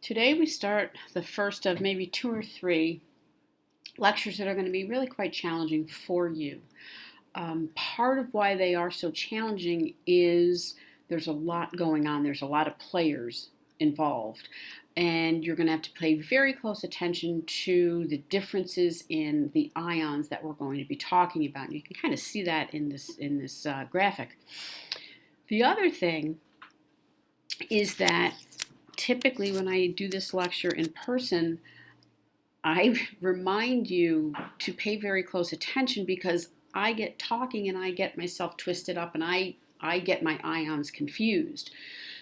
Today we start the first of maybe two or three lectures that are going to be really quite challenging for you. Part of why they are so challenging is there's a lot going on. There's a lot of players involved. And you're going to have to pay very close attention to the differences in the ions that we're going to be talking about. And you can kind of see that in this graphic. The other thing is that typically when I do this lecture in person, I remind you to pay very close attention because I get talking and I get myself twisted up and I get my ions confused.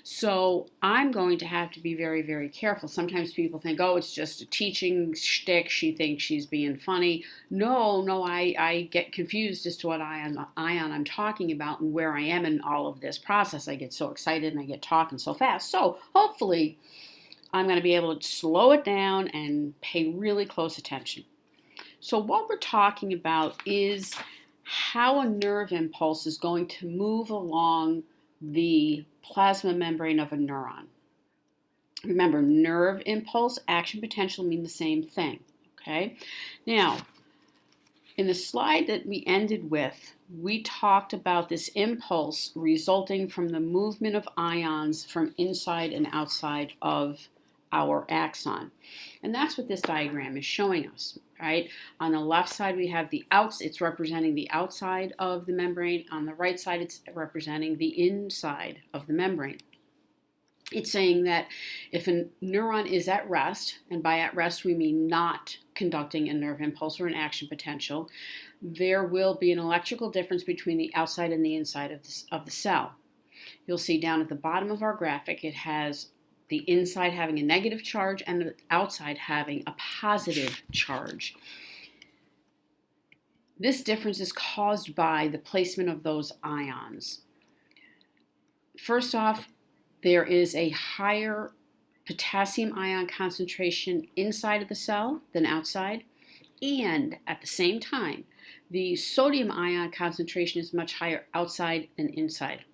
So I'm going to have to be very, very careful. Sometimes people think, oh, it's just a teaching shtick. She thinks she's being funny. No, I get confused as to what ion I'm talking about and where I am in all of this process. I get so excited and I get talking so fast. So hopefully I'm going to be able to slow it down and pay really close attention. So what we're talking about is how a nerve impulse is going to move along the plasma membrane of a neuron. Remember, nerve impulse, action potential mean the same thing. Okay? Now, in the slide that we ended with, we talked about this impulse resulting from the movement of ions from inside and outside of our axon. And that's what this diagram is showing us, right? On the left side, we have it's representing the outside of the membrane. On the right side, it's representing the inside of the membrane. It's saying that if a neuron is at rest, and by at rest we mean not conducting a nerve impulse or an action potential, there will be an electrical difference between the outside and the inside of the cell. You'll see down at the bottom of our graphic, it has the inside having a negative charge and the outside having a positive charge. This difference is caused by the placement of those ions. First off, there is a higher potassium ion concentration inside of the cell than outside, and at the same time, the sodium ion concentration is much higher outside than inside.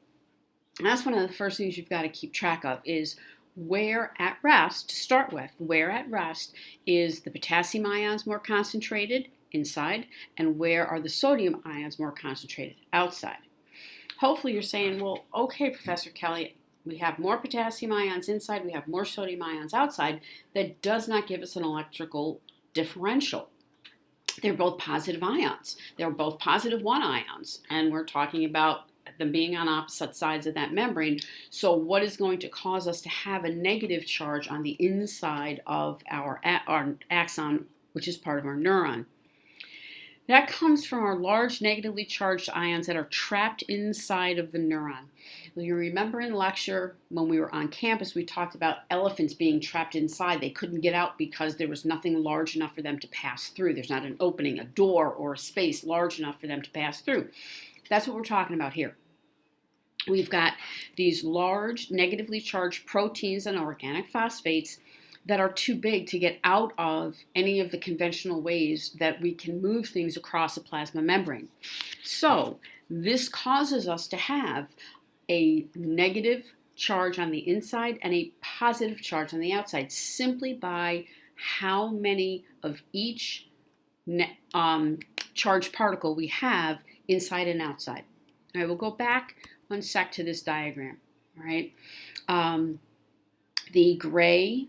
And that's one of the first things you've got to keep track of is where at rest, to start with, where at rest is the potassium ions more concentrated inside, and where are the sodium ions more concentrated outside. Hopefully you're saying, well, okay, Professor Kelly, we have more potassium ions inside, we have more sodium ions outside. That does not give us an electrical differential. They're both positive ions. They're both positive 1 ions, and we're talking about them being on opposite sides of that membrane. So what is going to cause us to have a negative charge on the inside of our axon, which is part of our neuron? That comes from our large negatively charged ions that are trapped inside of the neuron. You remember in lecture when we were on campus, we talked about elephants being trapped inside. They couldn't get out because there was nothing large enough for them to pass through. There's not an opening, a door, or a space large enough for them to pass through. That's what we're talking about here. We've got these large negatively charged proteins and organic phosphates that are too big to get out of any of the conventional ways that we can move things across a plasma membrane. So this causes us to have a negative charge on the inside and a positive charge on the outside simply by how many of each charged particle we have inside and outside. I will go back one sec to this diagram. All right, the gray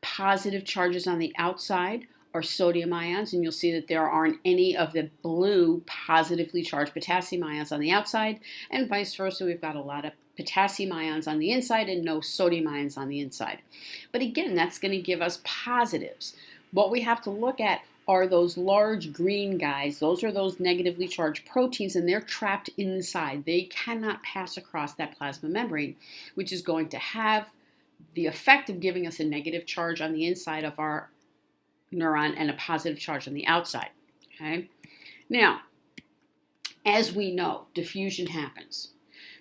positive charges on the outside are sodium ions, and you'll see that there aren't any of the blue positively charged potassium ions on the outside, and vice versa. We've got a lot of potassium ions on the inside and no sodium ions on the inside. But again, that's going to give us positives. What we have to look at are those large green guys. Those are those negatively charged proteins, and they're trapped inside. They cannot pass across that plasma membrane, which is going to have the effect of giving us a negative charge on the inside of our neuron and a positive charge on the outside. Okay? Now, as we know, diffusion happens.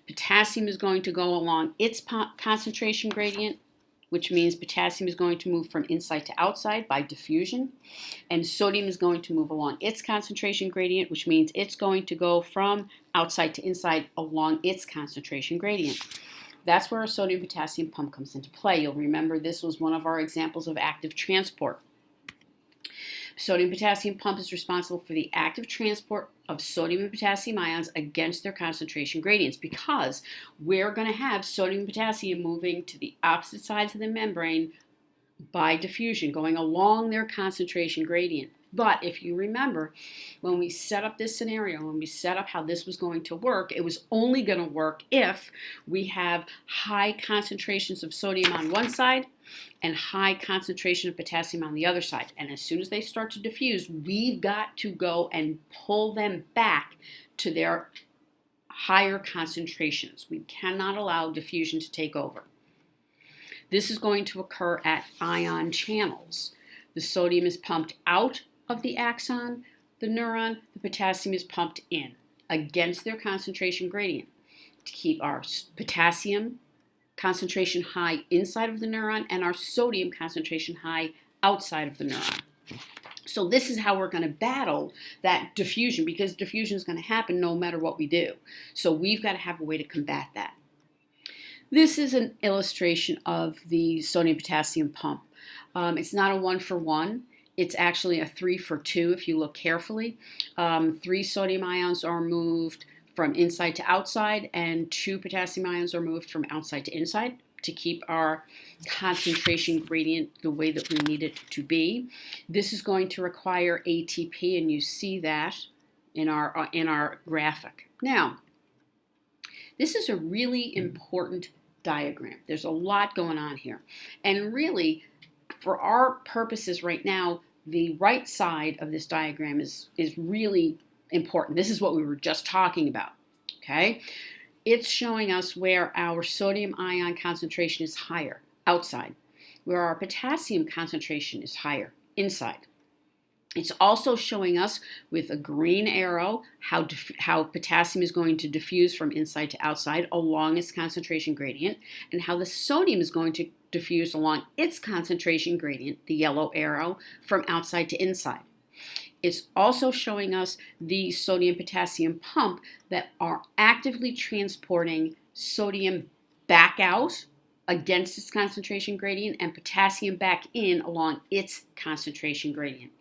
Potassium is going to go along its concentration gradient, which means potassium is going to move from inside to outside by diffusion, and sodium is going to move along its concentration gradient, which means it's going to go from outside to inside along its concentration gradient. That's where our sodium potassium pump comes into play. You'll remember this was one of our examples of active transport. Sodium potassium pump is responsible for the active transport of sodium and potassium ions against their concentration gradients, because we're going to have sodium and potassium moving to the opposite sides of the membrane by diffusion, going along their concentration gradient. But if you remember, when we set up this scenario, when we set up how this was going to work, it was only going to work if we have high concentrations of sodium on one side and high concentration of potassium on the other side. And as soon as they start to diffuse, we've got to go and pull them back to their higher concentrations. We cannot allow diffusion to take over. This is going to occur at ion channels. The sodium is pumped out of the axon, the neuron, the potassium is pumped in against their concentration gradient to keep our potassium concentration high inside of the neuron and our sodium concentration high outside of the neuron. So this is how we're going to battle that diffusion, because diffusion is going to happen no matter what we do. So we've got to have a way to combat that. This is an illustration of the sodium potassium pump. It's not a 1-for-1. It's actually a 3-for-2 if you look carefully. 3 sodium ions are moved from inside to outside, and 2 potassium ions are moved from outside to inside to keep our concentration gradient the way that we need it to be. This is going to require ATP, and you see that in our graphic. Now, this is a really important diagram. There's a lot going on here. And really, for our purposes right now, the right side of this diagram is really important. This is what we were just talking about, okay? It's showing us where our sodium ion concentration is higher, outside, where our potassium concentration is higher, inside. It's also showing us with a green arrow how potassium is going to diffuse from inside to outside along its concentration gradient, and how the sodium is going to diffuse along its concentration gradient, the yellow arrow, from outside to inside. It's also showing us the sodium-potassium pump that are actively transporting sodium back out against its concentration gradient and potassium back in along its concentration gradient.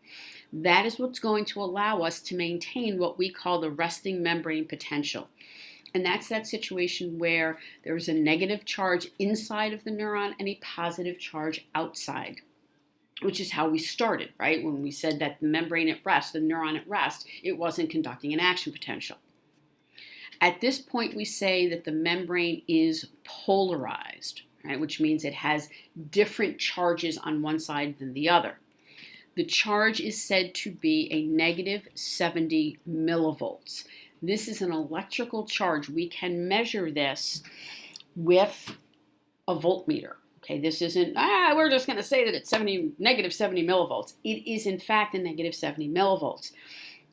That is what's going to allow us to maintain what we call the resting membrane potential. And that's that situation where there's a negative charge inside of the neuron and a positive charge outside, which is how we started, right? When we said that the membrane at rest, the neuron at rest, it wasn't conducting an action potential. At this point, we say that the membrane is polarized, right? Which means it has different charges on one side than the other. The charge is said to be a negative 70 millivolts. This is an electrical charge. We can measure this with a voltmeter. Okay, this isn't, we're just going to say that it's negative 70 millivolts. It is, in fact, a negative 70 millivolts.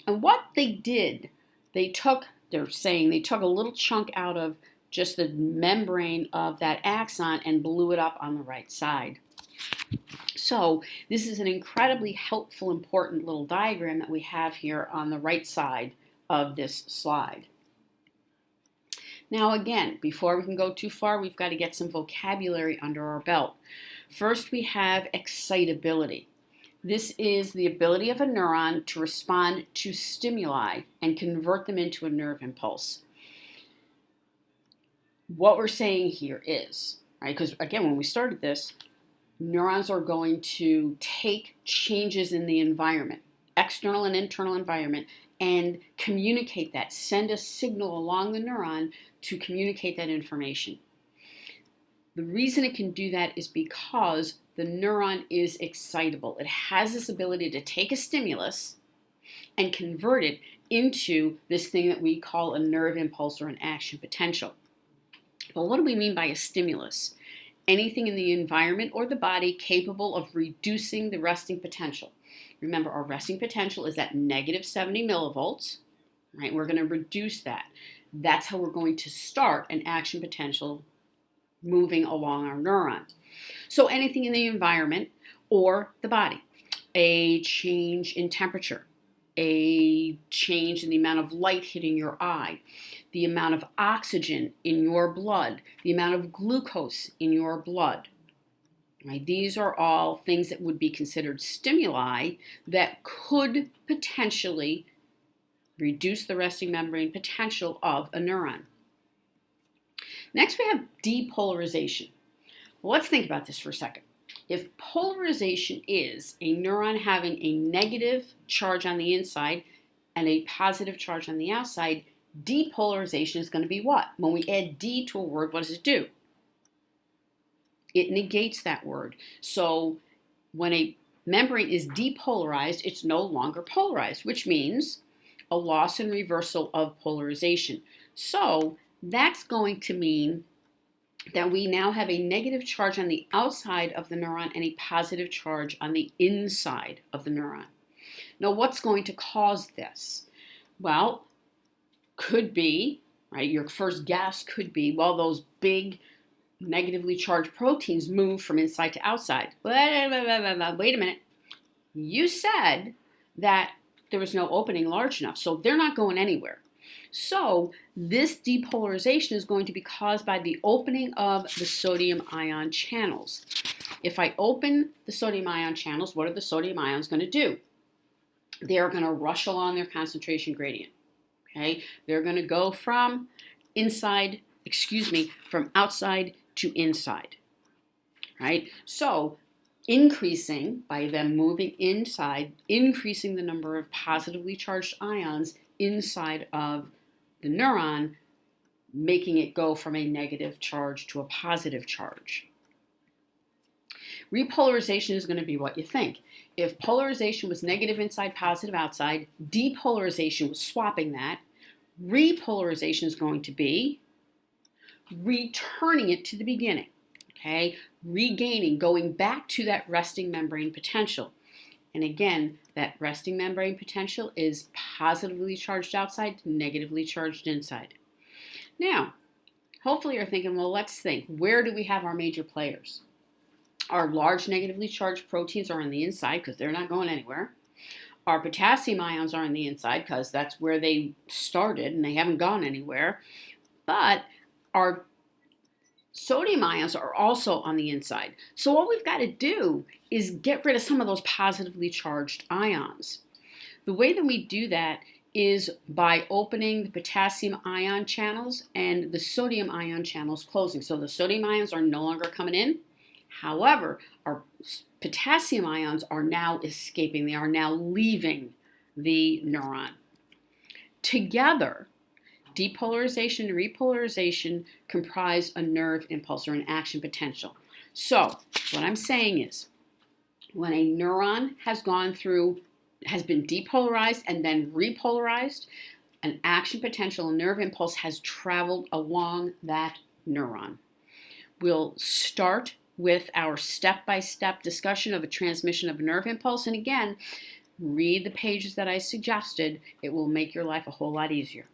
And what they did, they're saying they took a little chunk out of just the membrane of that axon and blew it up on the right side. So this is an incredibly helpful, important little diagram that we have here on the right side of this slide. Now again, before we can go too far, we've got to get some vocabulary under our belt. First, we have excitability. This is the ability of a neuron to respond to stimuli and convert them into a nerve impulse. What we're saying here is, right, because again, when we started this, neurons are going to take changes in the environment, external and internal environment, and communicate that, send a signal along the neuron to communicate that information. The reason it can do that is because the neuron is excitable. It has this ability to take a stimulus and convert it into this thing that we call a nerve impulse or an action potential. But what do we mean by a stimulus? Anything in the environment or the body capable of reducing the resting potential. Remember, our resting potential is at negative 70 millivolts, right? We're going to reduce that. That's how we're going to start an action potential moving along our neuron. So anything in the environment or the body, a change in temperature, a change in the amount of light hitting your eye, the amount of oxygen in your blood, the amount of glucose in your blood. Right? These are all things that would be considered stimuli that could potentially reduce the resting membrane potential of a neuron. Next, we have depolarization. Well, let's think about this for a second. If polarization is a neuron having a negative charge on the inside and a positive charge on the outside, depolarization is going to be what? When we add D to a word, what does it do? It negates that word. So when a membrane is depolarized, it's no longer polarized, which means a loss and reversal of polarization. So that's going to mean that we now have a negative charge on the outside of the neuron and a positive charge on the inside of the neuron. Now, what's going to cause this? Well, could be, right, your first guess could be, well, those big negatively charged proteins move from inside to outside. Wait a minute. You said that there was no opening large enough, so they're not going anywhere. So this depolarization is going to be caused by the opening of the sodium ion channels. If I open the sodium ion channels, what are the sodium ions going to do? They're going to rush along their concentration gradient. Okay? They're going to go from from outside to inside. Right? So increasing, by them moving inside, increasing the number of positively charged ions inside of the neuron, making it go from a negative charge to a positive charge. Repolarization is going to be what you think. If polarization was negative inside, positive outside, depolarization was swapping that. Repolarization is going to be returning it to the beginning. Okay, regaining, going back to that resting membrane potential. And again, that resting membrane potential is positively charged outside, negatively charged inside. Now, hopefully you're thinking, well, let's think, where do we have our major players? Our large negatively charged proteins are on the inside because they're not going anywhere. Our potassium ions are on the inside because that's where they started and they haven't gone anywhere. But our sodium ions are also on the inside. So what we've got to do is get rid of some of those positively charged ions. The way that we do that is by opening the potassium ion channels and the sodium ion channels closing. So the sodium ions are no longer coming in. However, our potassium ions are now escaping. They are now leaving the neuron. Together, depolarization and repolarization comprise a nerve impulse or an action potential. So what I'm saying is, when a neuron has been depolarized and then repolarized, an action potential, a nerve impulse has traveled along that neuron. We'll start with our step-by-step discussion of a transmission of a nerve impulse. And again, read the pages that I suggested. It will make your life a whole lot easier.